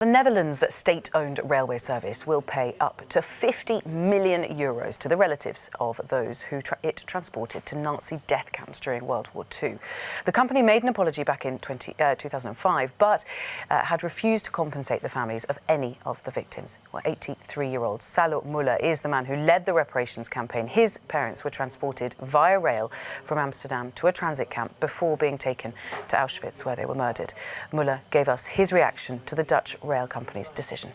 The Netherlands' state-owned railway service will pay up to €50 million to the relatives of those who it transported to Nazi death camps during World War II. The company made an apology back in 2005, but had refused to compensate the families of any of the victims. Well, 83-year-old Salo Muller is the man who led the reparations campaign. His parents were transported via rail from Amsterdam to a transit camp before being taken to Auschwitz, where they were murdered. Muller gave us his reaction to the Dutch rail company's decision.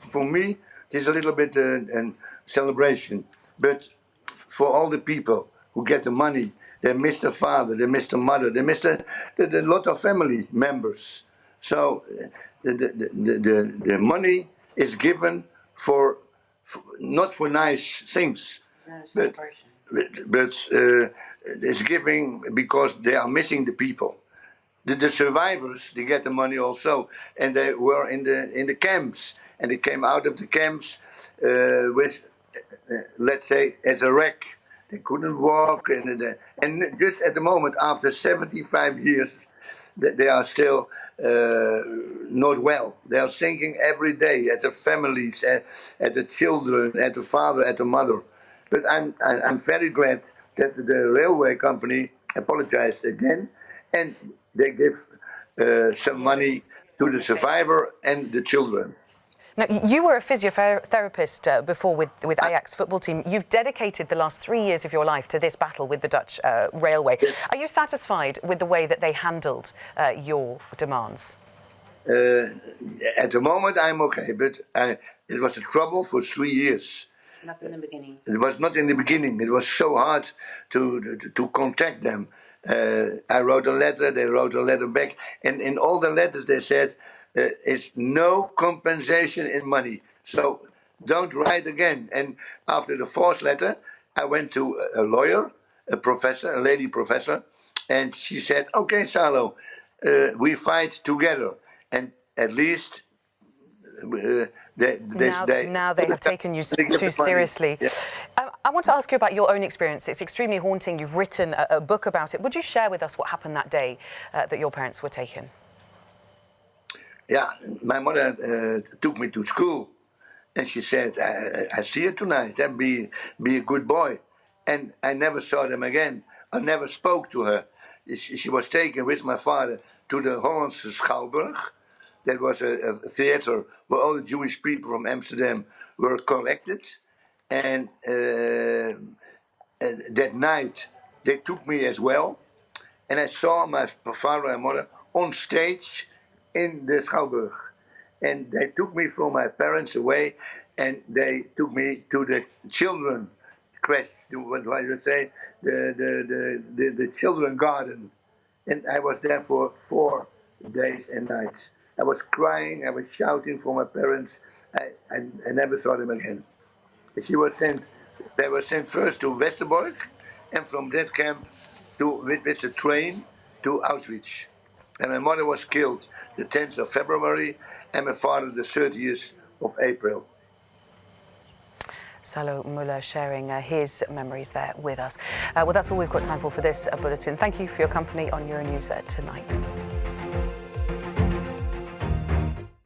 For me, it is a little bit a celebration, but for all the people who get the money, they miss the father, they miss the mother, they miss the lot of family members. So the money is given for not for nice things, but it's giving because they are missing the people. The survivors, they get the money also, and they were in the camps, and they came out of the camps with, let's say, as a wreck. They couldn't walk, and just at the moment, after 75 years, they are still not well. They are thinking every day at the families, at the children, at the father, at the mother. But I'm very glad that the railway company apologized again, and they give some money to the survivor and the children. Now, you were a physiotherapist before with Ajax football team. You've dedicated the last 3 years of your life to this battle with the Dutch railway. Yes. Are you satisfied with the way that they handled your demands? At the moment, I'm okay, but it was a trouble for 3 years. Not in the beginning. It was not in the beginning. It was so hard to contact them. I wrote a letter, they wrote a letter back, and in all the letters they said, it's no compensation in money, so don't write again. And after the fourth letter, I went to a lawyer, a professor, a lady professor, and she said, okay, Salo, we fight together, and at least now they have taken you too seriously. Yeah. I want to ask you about your own experience. It's extremely haunting. You've written a book about it. Would you share with us what happened that day that your parents were taken? Yeah, my mother took me to school, and she said, I see you tonight, and be a good boy. And I never saw them again. I never spoke to her. She was taken with my father to the Hollandse Schouwburg. That was a theater where all the Jewish people from Amsterdam were collected. And that night, they took me as well. And I saw my father and mother on stage in the Schouwburg. And they took me from my parents away, and they took me to the children crèche, what I would say, the children garden. And I was there for 4 days and nights. I was crying, I was shouting for my parents. I never saw them again. They were sent first to Westerbork, and from that camp with the train to Auschwitz. And my mother was killed the 10th of February, and my father the 30th of April. Salo Muller sharing his memories there with us. Well, that's all we've got time for this bulletin. Thank you for your company on Euronews tonight.